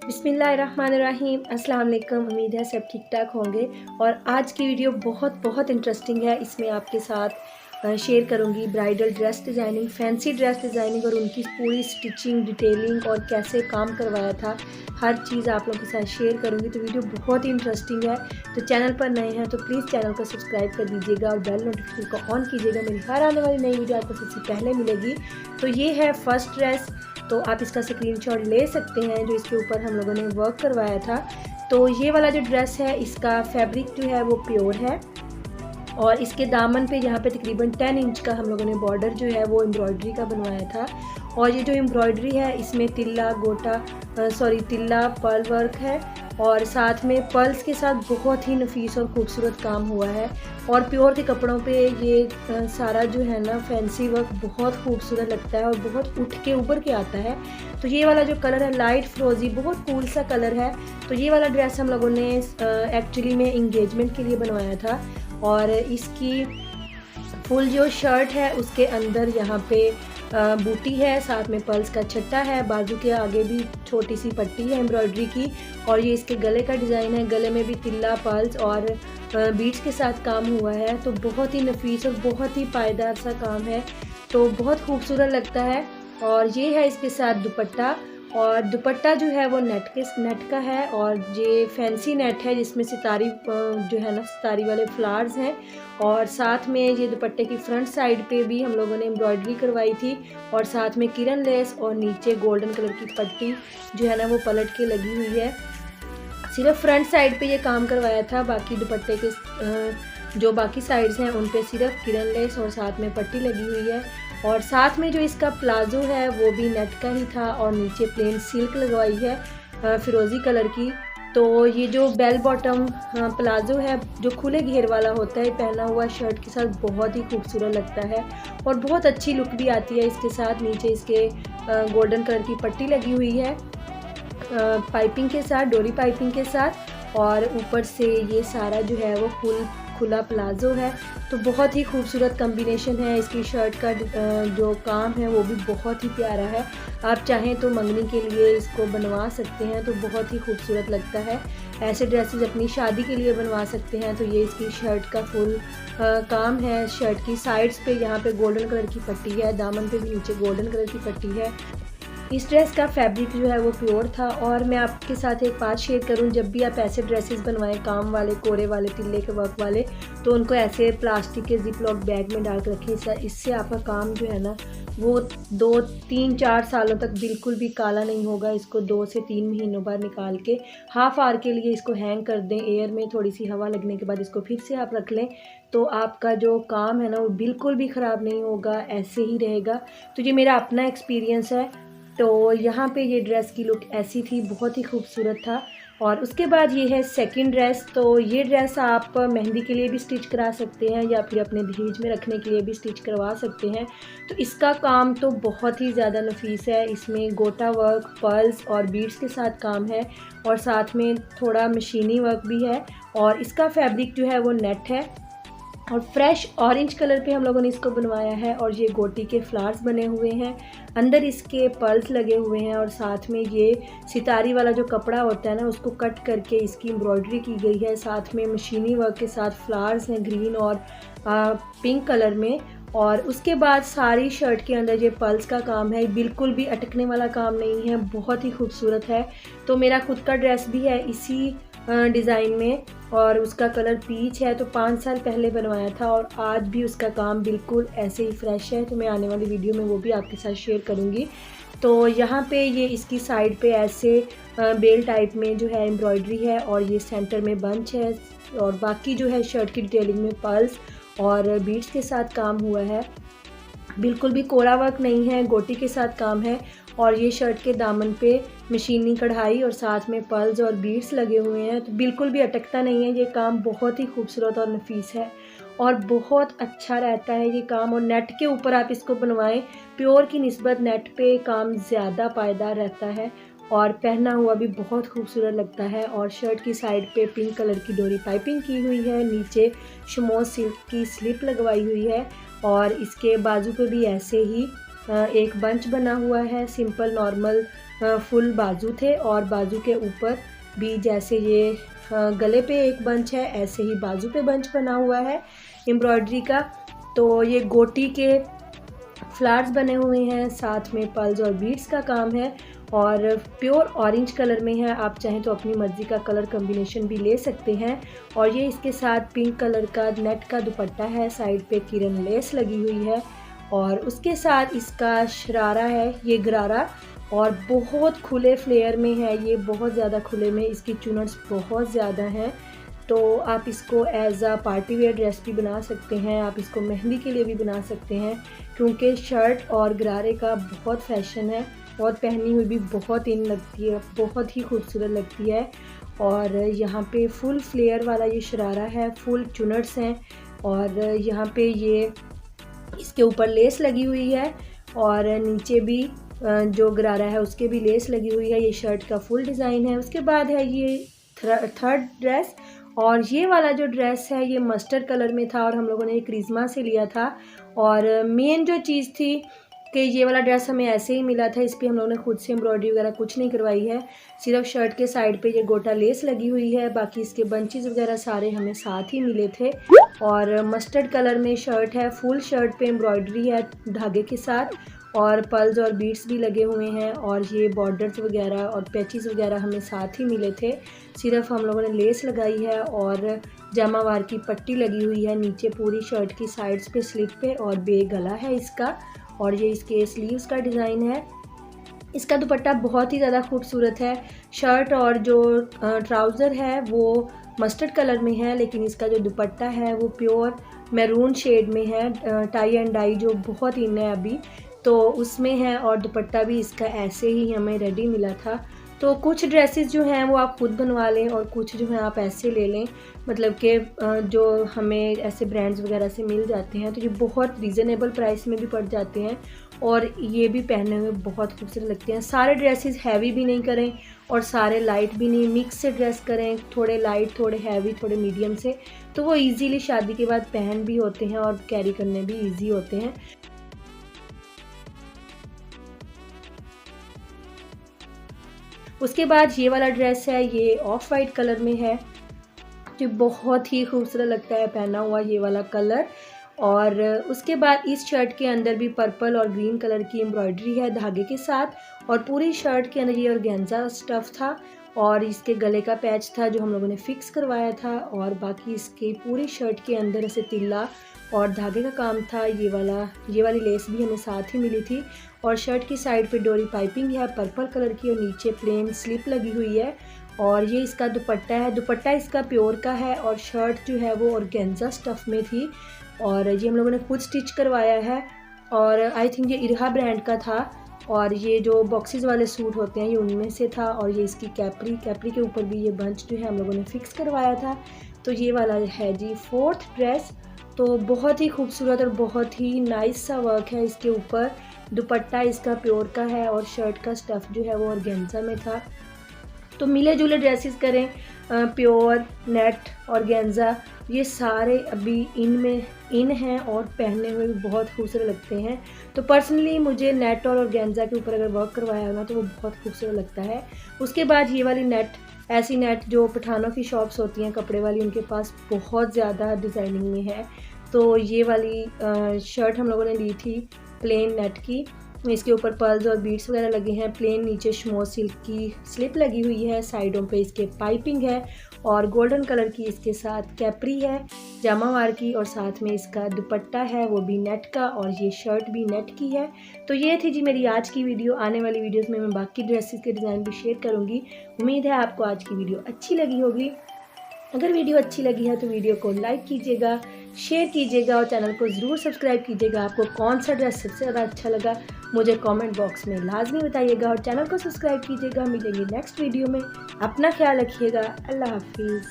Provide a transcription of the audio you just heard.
बिस्मिल्लाहिर्रहमानिर्रहीम। अस्सलाम वालेकुम। उम्मीद है सब ठीक ठाक होंगे। और आज की वीडियो बहुत इंटरेस्टिंग है। इसमें आपके साथ शेयर करूंगी bridal dress designing, fancy dress designing और उनकी पूरी स्टिचिंग, डिटेलिंग और कैसे काम करवाया था, हर चीज़ आप लोगों के साथ शेयर करूंगी। तो वीडियो बहुत ही इंटरेस्टिंग है। तो चैनल पर नए हैं तो प्लीज़ चैनल को सब्सक्राइब कर दीजिएगा और बेल नोटिफिकेशन को ऑन कीजिएगा। मेरी हर आने वाली नई वीडियो आपको सबसे पहले मिलेगी। तो ये है फर्स्ट ड्रेस, तो आप इसका स्क्रीनशॉट ले सकते हैं जो इसके ऊपर हम लोगों ने वर्क करवाया था। तो ये वाला जो ड्रेस है इसका फैब्रिक जो है वो प्योर है और इसके दामन पे यहाँ पे तकरीबन 10 इंच का हम लोगों ने बॉर्डर जो है वो एम्ब्रॉयडरी का बनवाया था। और ये जो एम्ब्रॉयडरी है इसमें तिल्ला पर्ल वर्क है और साथ में पर्ल्स के साथ बहुत ही नफीस और ख़ूबसूरत काम हुआ है। और प्योर के कपड़ों पे ये सारा जो है ना फैंसी वर्क बहुत खूबसूरत लगता है और बहुत उठ के ऊपर के आता है। तो ये वाला जो कलर है लाइट फ्रोज़ी, बहुत कूल सा कलर है। तो ये वाला ड्रेस हम लोगों ने एक्चुअली में इंगेजमेंट के लिए बनवाया था। और इसकी फुल जो शर्ट है उसके अंदर यहाँ पे बूटी है, साथ में पर्ल्स का छट्टा है, बाजू के आगे भी छोटी सी पट्टी है एम्ब्रॉयडरी की। और ये इसके गले का डिज़ाइन है, गले में भी तिल्ला, पर्ल्स और बीड्स के साथ काम हुआ है। तो बहुत ही नफीस और बहुत ही पायदार सा काम है, तो बहुत खूबसूरत लगता है। और ये है इसके साथ दुपट्टा, और दुपट्टा जो है वो नेट का है और ये फैंसी नेट है जिसमें सितारी जो है ना सितारी वाले फ्लावर्स हैं। और साथ में ये दुपट्टे की फ्रंट साइड पे भी हम लोगों ने एम्ब्रॉयडरी करवाई थी और साथ में किरण लेस और नीचे गोल्डन कलर की पट्टी जो है ना वो पलट के लगी हुई है। सिर्फ फ्रंट साइड पे ये काम करवाया था, बाकी दुपट्टे के जो बाकी साइड्स हैं उन पे सिर्फ किरण लेस और साथ में पट्टी लगी हुई है। और साथ में जो इसका प्लाजो है वो भी नेट का ही था और नीचे प्लेन सिल्क लगवाई है फिरोज़ी कलर की। तो ये जो बेल बॉटम प्लाजो है जो खुले घेर वाला होता है, पहना हुआ शर्ट के साथ बहुत ही खूबसूरत लगता है और बहुत अच्छी लुक भी आती है इसके साथ। नीचे इसके गोल्डन कलर की पट्टी लगी हुई है पाइपिंग के साथ, डोरी पाइपिंग के साथ। और ऊपर से ये सारा जो है वो खुला प्लाजो है। तो बहुत ही खूबसूरत कॉम्बिनेशन है। इसकी शर्ट का जो काम है वो भी बहुत ही प्यारा है। आप चाहें तो मंगनी के लिए इसको बनवा सकते हैं, तो बहुत ही खूबसूरत लगता है। ऐसे ड्रेसेस अपनी शादी के लिए बनवा सकते हैं। तो ये इसकी शर्ट का फुल काम है। शर्ट की साइड्स पे यहाँ पे गोल्डन कलर की पट्टी है, दामन पे भी नीचे गोल्डन कलर की पट्टी है। इस ड्रेस का फैब्रिक जो है वो प्योर था। और मैं आपके साथ एक बात शेयर करूं, जब भी आप ऐसे ड्रेसेस बनवाएं काम वाले, कोरे वाले, तिल्ले के वर्क वाले, तो उनको ऐसे प्लास्टिक के जिपलॉक बैग में डाल कर रखें। इससे आपका काम जो है ना वो 2, 3, 4 सालों तक बिल्कुल भी काला नहीं होगा। इसको 2 से 3 महीनों बाद निकाल के हाफ आवर के लिए इसको हैंग कर दें एयर में, थोड़ी सी हवा लगने के बाद इसको फिर से आप रख लें, तो आपका जो काम है ना वो बिल्कुल भी ख़राब नहीं होगा, ऐसे ही रहेगा। तो ये मेरा अपना एक्सपीरियंस है। तो यहाँ पे ये ड्रेस की लुक ऐसी थी, बहुत ही खूबसूरत था। और उसके बाद ये है सेकंड ड्रेस। तो ये ड्रेस आप मेहंदी के लिए भी स्टिच करा सकते हैं या फिर अपने दहेज में रखने के लिए भी स्टिच करवा सकते हैं। तो इसका काम तो बहुत ही ज़्यादा नफीस है। इसमें गोटा वर्क, पर्ल्स और बीड्स के साथ काम है और साथ में थोड़ा मशीनी वर्क भी है। और इसका फैब्रिक जो है वो नेट है और फ्रेश ऑरेंज कलर पे हम लोगों ने इसको बनवाया है। और ये गोटी के फ्लावर्स बने हुए हैं, अंदर इसके पर्ल्स लगे हुए हैं और साथ में ये सितारी वाला जो कपड़ा होता है ना उसको कट करके इसकी एम्ब्रॉयडरी की गई है। साथ में मशीनी वर्क के साथ फ्लावर्स हैं ग्रीन और पिंक कलर में। और उसके बाद सारी शर्ट के अंदर ये पर्ल्स का काम है, बिल्कुल भी अटकने वाला काम नहीं है, बहुत ही खूबसूरत है। तो मेरा खुद का ड्रेस भी है इसी डिज़ाइन में और उसका कलर पीच है। तो 5 साल पहले बनवाया था और आज भी उसका काम बिल्कुल ऐसे ही फ्रेश है। तो मैं आने वाली वीडियो में वो भी आपके साथ शेयर करूँगी। तो यहाँ पे ये इसकी साइड पे ऐसे बेल टाइप में जो है एम्ब्रॉयडरी है और ये सेंटर में बंच है। और बाकी जो है शर्ट की डिटेलिंग में पर्ल्स और बीड्स के साथ काम हुआ है, बिल्कुल भी कोरा वर्क नहीं है, गोटी के साथ काम है। और ये शर्ट के दामन पे मशीनी कढ़ाई और साथ में पर्ल्स और बीड्स लगे हुए हैं, तो बिल्कुल भी अटकता नहीं है। ये काम बहुत ही खूबसूरत और नफीस है और बहुत अच्छा रहता है ये काम। और नेट के ऊपर आप इसको बनवाएं, प्योर की निस्बत नेट पे काम ज़्यादा पायदार रहता है और पहना हुआ भी बहुत खूबसूरत लगता है। और शर्ट की साइड पे पिंक कलर की डोरी पाइपिंग की हुई है, नीचे शमोज सिल्क की स्लिप लगवाई हुई है और इसके बाजू पे भी ऐसे ही एक बंच बना हुआ है, सिंपल नॉर्मल फुल बाजू थे और बाजू के ऊपर भी जैसे ये गले पे एक बंच है ऐसे ही बाजू पे बंच बना हुआ है एम्ब्रॉयडरी का। तो ये गोटी के फ्लावर्स बने हुए हैं, साथ में पल्स और बीड्स का काम है और प्योर ऑरेंज कलर में है। आप चाहें तो अपनी मर्ज़ी का कलर कम्बिनेशन भी ले सकते हैं। और ये इसके साथ पिंक कलर का नेट का दुपट्टा है, साइड पे किरण लेस लगी हुई है और उसके साथ इसका शरारा है, ये गरारा और बहुत खुले फ्लेयर में है, ये बहुत ज़्यादा खुले में, इसकी चुनट्स बहुत ज़्यादा हैं। तो आप इसको as a party wear dress भी बना सकते हैं, आप इसको मेहंदी के लिए भी बना सकते हैं क्योंकि शर्ट और गरारे का बहुत फैशन है और पहनी हुई भी बहुत इन लगती है, बहुत ही खूबसूरत लगती है। और यहाँ पे फुल फ्लेयर वाला ये शरारा है, फुल चुनट्स हैं और यहाँ पे ये इसके ऊपर लेस लगी हुई है और नीचे भी जो गरारा है उसके भी लेस लगी हुई है। ये शर्ट का फुल डिज़ाइन है। उसके बाद है ये थर्ड ड्रेस और ये वाला जो ड्रेस है ये मस्टर्ड कलर में था और हम लोगों ने ये क्रिश्मा से लिया था। और मेन जो चीज़ थी कि ये वाला ड्रेस हमें ऐसे ही मिला था, इस पर हम लोगों ने खुद से एम्ब्रॉयडरी वगैरह कुछ नहीं करवाई है, सिर्फ शर्ट के साइड पे ये गोटा लेस लगी हुई है, बाकी इसके बंचेस वगैरह सारे हमें साथ ही मिले थे। और मस्टर्ड कलर में शर्ट है, फुल शर्ट पे एम्ब्रॉयडरी है धागे के साथ और पल्स और बीड्स भी लगे हुए हैं और ये बॉर्डर्स वगैरह और पैचेस वगैरह हमें साथ ही मिले थे, सिर्फ हम लोगों ने लेस लगाई है और जामावार की पट्टी लगी हुई है नीचे पूरी शर्ट की साइड्स पे स्लिप पे और बे गला है इसका और ये इसके स्लीव्स का डिज़ाइन है। इसका दुपट्टा बहुत ही ज़्यादा खूबसूरत है। शर्ट और जो ट्राउज़र है वो मस्टर्ड कलर में है लेकिन इसका जो दुपट्टा है वो प्योर मैरून शेड में है, टाई एंड डाई जो बहुत इन है अभी तो उसमें है और दुपट्टा भी इसका ऐसे ही हमें रेडी मिला था। तो कुछ ड्रेसेस जो हैं वो आप खुद बनवा लें और कुछ जो हैं आप ऐसे ले लें, मतलब कि जो हमें ऐसे ब्रांड्स वगैरह से मिल जाते हैं तो ये बहुत रीज़नेबल प्राइस में भी पड़ जाते हैं और ये भी पहनने में बहुत खूबसूरत लगते हैं। सारे ड्रेसेस हैवी भी नहीं करें और सारे लाइट भी नहीं, मिक्स से ड्रेस करें, थोड़े लाइट थोड़े हैवी थोड़े मीडियम से, तो वो ईज़िली शादी के बाद पहन भी होते हैं और कैरी करने भी ईजी होते हैं। उसके बाद ये वाला ड्रेस है, ये ऑफ वाइट कलर में है जो बहुत ही खूबसूरत लगता है पहना हुआ ये वाला कलर। और उसके बाद इस शर्ट के अंदर भी पर्पल और ग्रीन कलर की एम्ब्रॉयडरी है धागे के साथ और पूरी शर्ट के अंदर ये ऑर्गेन्जा स्टफ़ था और इसके गले का पैच था जो हम लोगों ने फिक्स करवाया था और बाकी इसके पूरी शर्ट के अंदर ऐसे तिल्ला और धागे का काम था। ये वाली लेस भी हमें साथ ही मिली थी और शर्ट की साइड पे डोरी पाइपिंग है पर्पल कलर की और नीचे प्लेन स्लिप लगी हुई है। और ये इसका दुपट्टा है, दुपट्टा इसका प्योर का है और शर्ट जो है वो ऑर्गेन्जा स्टफ़ में थी और ये हम लोगों ने खुद स्टिच करवाया है और आई थिंक ये इरहा ब्रांड का था और ये जो बॉक्सेस वाले सूट होते हैं ये उनमें से था। और ये इसकी कैपरी के ऊपर भी ये बंच जो है हम लोगों ने फिक्स करवाया था। तो ये वाला है जी फोर्थ ड्रेस। तो बहुत ही खूबसूरत और बहुत ही नाइस सा वर्क है इसके ऊपर। दुपट्टा इसका प्योर का है और शर्ट का स्टफ़ जो है वो ऑर्गेन्जा में था। तो मिले जुले ड्रेसेस करें, प्योर नेट ऑर्गेन्जा ये सारे अभी इन हैं और पहनने में भी बहुत खूबसूरत लगते हैं। तो पर्सनली मुझे नेट और ऑर्गेन्जा के ऊपर अगर वर्क करवाया हो ना तो वो बहुत खूबसूरत लगता है। उसके बाद ये वाली नेट, ऐसी नेट जो पठानों की शॉप्स होती हैं कपड़े वाली, उनके पास बहुत ज़्यादा डिज़ाइनिंग में है। तो ये वाली शर्ट हम लोगों ने ली थी प्लेन नेट की, इसके ऊपर पर्ल्स और बीड्स वगैरह लगे हैं, प्लेन नीचे शमो सिल्क की स्लिप लगी हुई है, साइडों पे इसके पाइपिंग है और गोल्डन कलर की इसके साथ कैपरी है जामावार की और साथ में इसका दुपट्टा है वो भी नेट का और ये शर्ट भी नेट की है। तो ये थी जी मेरी आज की वीडियो। आने वाली वीडियोस में मैं बाकी ड्रेसेस के डिज़ाइन भी शेयर करूँगी। उम्मीद है आपको आज की वीडियो अच्छी लगी होगी। अगर वीडियो अच्छी लगी है तो वीडियो को लाइक कीजिएगा, शेयर कीजिएगा और चैनल को ज़रूर सब्सक्राइब कीजिएगा। आपको कौन सा ड्रेस सबसे ज़्यादा अच्छा लगा मुझे कमेंट बॉक्स में लाजमी बताइएगा और चैनल को सब्सक्राइब कीजिएगा। मिलेंगे नेक्स्ट वीडियो में। अपना ख्याल रखिएगा। अल्लाह हाफिज़।